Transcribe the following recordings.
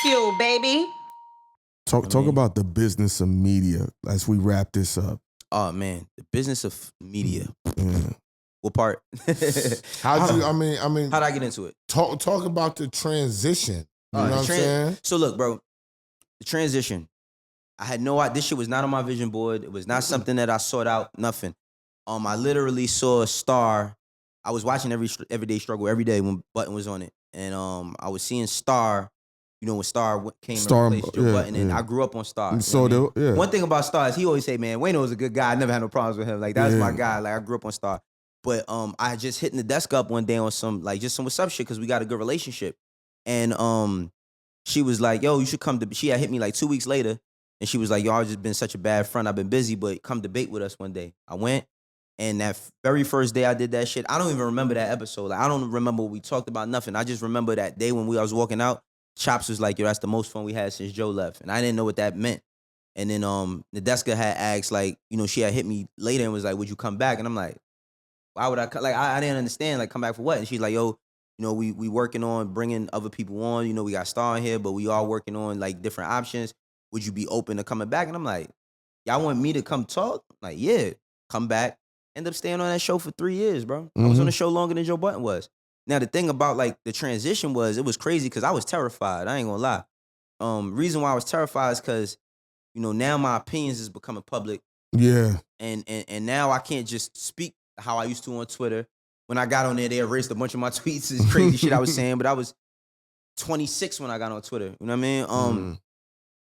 Bagfuel, baby. Talk about the business of media as we wrap this up. Oh man, the business of media. Yeah. What part? How'd you? I mean, How'd I get into it? talk about the transition. You know what I'm saying? So look, bro, the transition. I had no idea. This shit was not on my vision board. It was not something that I sought out. Nothing. I literally saw a Star. I was watching Everyday Struggle every day when Button was on it, and I was seeing Star. You know when Star came and replaced Joe Budden, and I grew up on Star. So One thing about Star is he always say, "Man, Wayno is a good guy. I never had no problems with him. Like that's my guy. Like I grew up on Star." But I just hitting the desk up one day on some what's up shit because we got a good relationship, and she was like, "Yo, you should come to." She had hit me like 2 weeks later, and she was like, "Yo, I've just been such a bad friend. I've been busy, but come debate with us one day." I went, and that very first day I did that shit. I don't even remember that episode. Like I don't remember what we talked about. Nothing. I just remember that day when I was walking out. Chops was like, "Yo, that's the most fun we had since Joe left," and I didn't know what that meant. And then Nadeska had asked, like, you know, she had hit me later and was like, "Would you come back?" And I'm like, "Why would I?" Like, I didn't understand. Like, come back for what? And she's like, "Yo, you know, we working on bringing other people on. You know, we got Star in here, but we all working on like different options. Would you be open to coming back?" And I'm like, "Y'all want me to come talk?" I'm like, yeah, come back. End up staying on that show for 3 years, bro. Mm-hmm. I was on the show longer than Joe Budden was. Now, the thing about, like, the transition was, it was crazy because I was terrified. I ain't gonna lie. Reason why I was terrified is because, you know, now my opinions is becoming public. Yeah. And now I can't just speak how I used to on Twitter. When I got on there, they erased a bunch of my tweets. It's crazy shit I was saying, but I was 26 when I got on Twitter. You know what I mean?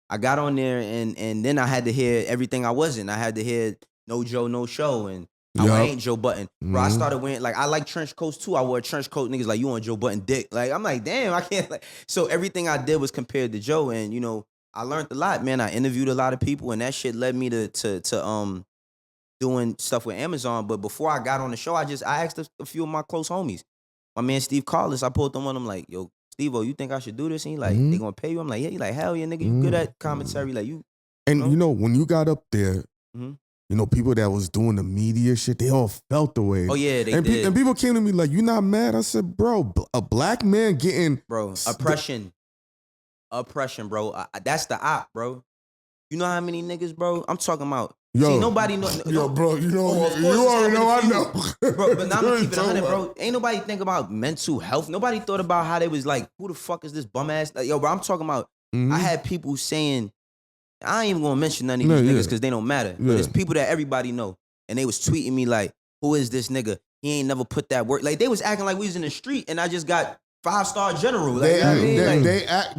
I got on there, and then I had to hear everything I wasn't. I had to hear no Joe, no show, and I ain't Joe Budden. Bro, I started wearing, like, I like trench coats too. I wore a trench coat. Niggas like, "You on Joe Budden dick." Like, I'm like, damn, I can't. Like, so everything I did was compared to Joe. And, you know, I learned a lot, man. I interviewed a lot of people, and that shit led me to doing stuff with Amazon. But before I got on the show, I asked a few of my close homies. My man, Steve Carlos, I pulled them on. I'm like, "Yo, Steve-O, you think I should do this?" And he like, "They gonna pay you?" I'm like, "Yeah." He like, "Hell yeah, nigga, you good at commentary." Like, you. And, you know, when you got up there, you know, people that was doing the media shit, they all felt the way. Oh, yeah, they did. And people came to me like, "You not mad?" I said, "Bro, a black man getting..." Bro, oppression, bro. That's the op, bro. You know how many niggas, bro? I'm talking about. Yo, see, nobody know. Yo, bro, you know, you already know I know. Bro, but now I'm gonna keep it 100, bro. Ain't nobody think about mental health. Nobody thought about how they was like, "Who the fuck is this bum ass?" Like, yo, bro, I'm talking about. I had people saying, I ain't even gonna mention none of these niggas because they don't matter. But it's people that everybody know. And they was tweeting me like, "Who is this nigga? He ain't never put that work." Like, they was acting like we was in the street and I just got 5-star general. Like,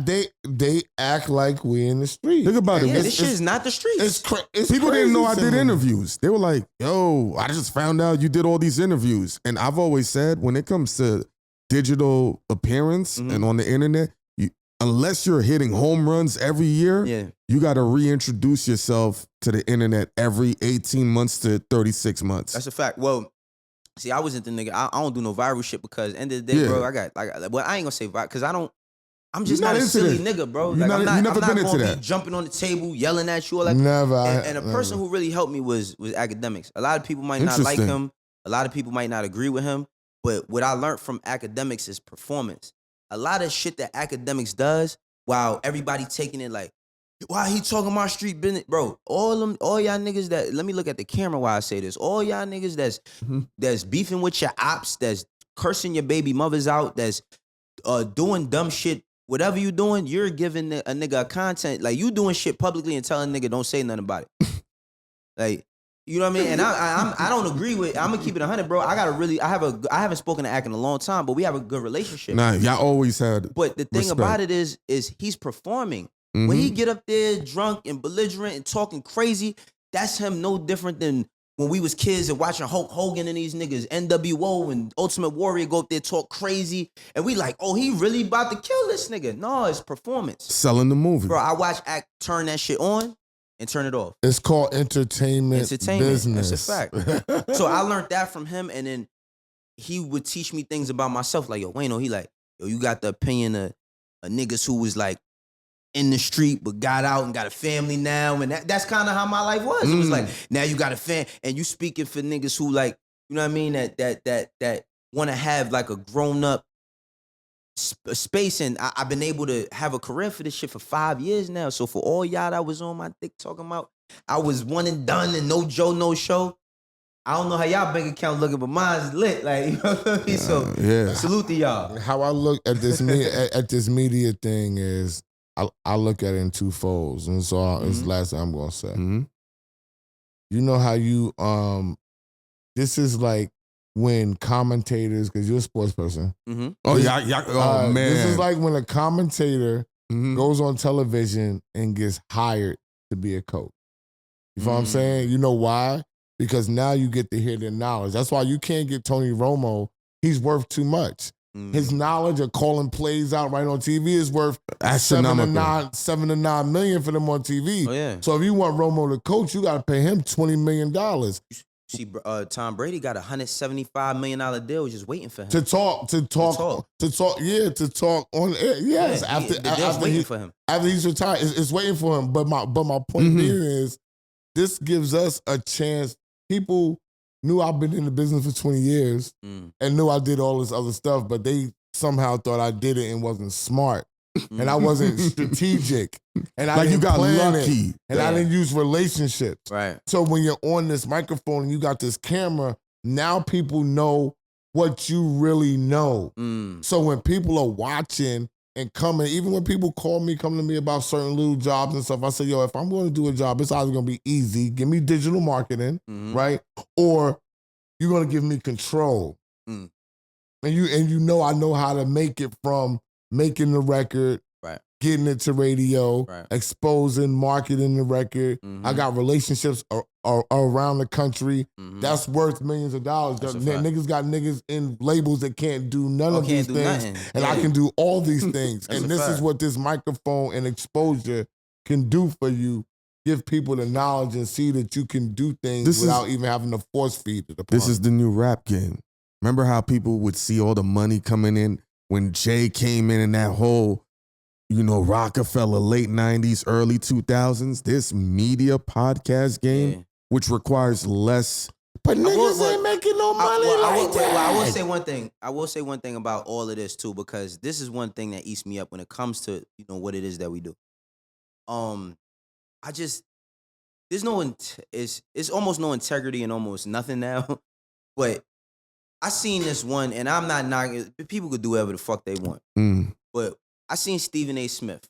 they act like we in the street. Think about it. Yeah, this shit is not the streets. It's people didn't know I did me. interviews. They were like, "Yo, I just found out you did all these interviews." And I've always said, when it comes to digital appearance and on the internet, unless you're hitting home runs every year, you got to reintroduce yourself to the internet every 18 months to 36 months. That's a fact. Well, see, I wasn't the nigga. I don't do no viral shit because end of the day, bro, I got well, I ain't gonna say viral because I'm just not a silly nigga, bro. Like, I'm not gonna be jumping on the table, yelling at you. Or like, never. And a person who really helped me was Akademiks. A lot of people might not like him. A lot of people might not agree with him. But what I learned from Akademiks is performance. A lot of shit that Akademiks does, while everybody taking it like, "Why he talking my street business?" Bro, all y'all niggas that, let me look at the camera while I say this. All y'all niggas that's beefing with your ops, that's cursing your baby mothers out, that's doing dumb shit, whatever you doing, you're giving a nigga a content. Like, you doing shit publicly and telling a nigga don't say nothing about it. Like, you know what I mean? And I don't agree with. I'm gonna keep it 100, bro. I haven't spoken to Ak in a long time, but we have a good relationship. Nah, y'all always had. But the thing about it is he's performing. When he get up there drunk and belligerent and talking crazy, that's him no different than when we was kids and watching Hulk Hogan and these niggas, NWO and Ultimate Warrior go up there talk crazy, and we like, "Oh, he really about to kill this nigga." No, it's performance. Selling the movie. Bro, I watch Ak turn that shit on and turn it off. It's called entertainment business. That's a fact. So I learned that from him, and then he would teach me things about myself. Like, "Yo, Wayno," he like, "Yo, you got the opinion of niggas who was like in the street but got out and got a family now," and that's kind of how my life was. It was like, now you got a fan, and you speaking for niggas who, like, you know what I mean, that want to have like a grown up space, and I've been able to have a career for this shit for 5 years now. So for all y'all that was on my dick talking about I was one and done and no Joe, no show. I don't know how y'all bank account looking, but mine's lit. Like, you know what I mean? So salute to y'all. How I look at this at this media thing is I look at it in two folds, and so it's the last thing I'm gonna say. Mm-hmm. You know how you this is like when commentators, because you're a sports person. Mm-hmm. Oh yeah, oh man. This is like when a commentator goes on television and gets hired to be a coach. You know what I'm saying? You know why? Because now you get to hear their knowledge. That's why you can't get Tony Romo. He's worth too much. His knowledge of calling plays out right on TV is worth $7 to $9 million for them on TV. Oh, yeah. So if you want Romo to coach, you got to pay him $20 million. See, Tom Brady got a $175 million deal just waiting for him. To talk on air. Yes, after waiting for him. After he's retired, it's waiting for him. But my point here is, this gives us a chance. People knew I've been in the business for 20 years and knew I did all this other stuff, but they somehow thought I did it and wasn't smart. And I wasn't strategic. And I didn't plan lucky. And I didn't use relationships. Right. So when you're on this microphone and you got this camera, now people know what you really know. So when people are watching and coming, even when people come to me about certain little jobs and stuff, I say, yo, if I'm going to do a job, it's either going to be easy, give me digital marketing, right? Or you're going to give me control. And you know I know how to make it from making the record, getting it to radio, exposing, marketing the record. I got relationships around the country. That's worth millions of dollars. Niggas got niggas in labels that can't do none of these things. And I can do all these things. And this is what this microphone and exposure can do for you. Give people the knowledge and see that you can do things without even having to force feed it upon. This is the new rap game. Remember how people would see all the money coming in when Jay came in and that whole, Rockefeller late 90s, early 2000s, this media podcast game, which requires less. But niggas ain't making no money I will say one thing. I will say one thing about all of this too, because this is one thing that eats me up when it comes to, what it is that we do. It's almost no integrity and almost nothing now. But I seen this one, and I'm not knocking. People could do whatever the fuck they want. But I seen Stephen A. Smith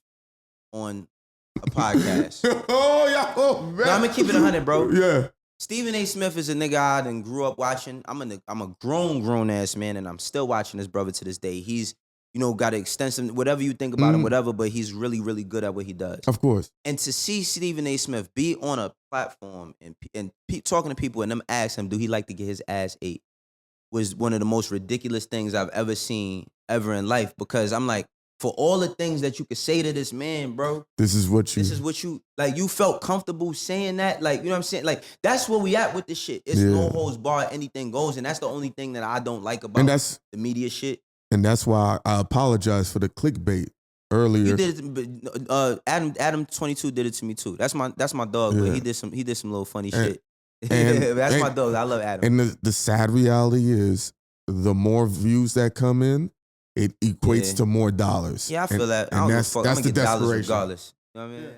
on a podcast. Man. No, I'm gonna keep it 100, bro. Yeah. Stephen A. Smith is a nigga I done grew up watching. I'm a grown ass man, and I'm still watching this brother to this day. He's got an extensive, whatever you think about him, whatever, but he's really, really good at what he does. Of course. And to see Stephen A. Smith be on a platform and talking to people and them ask him, do he like to get his ass ate, was one of the most ridiculous things I've ever seen ever in life. Because I'm like, for all the things that you could say to this man, bro, this is what you like. You felt comfortable saying that, like, you know what I'm saying? Like, that's where we at with this shit. It's no holds barred, anything goes, and that's the only thing that I don't like about the media shit. And that's why I apologize for the clickbait earlier. You did it. Adam 22 did it to me too. That's my dog. But he did some little funny shit. That's my dog. I love Adam. And the sad reality is, the more views that come in, it equates to more dollars. Yeah, I feel that. I don't give a fuck. I'm gonna get dollars regardless. You know what I mean?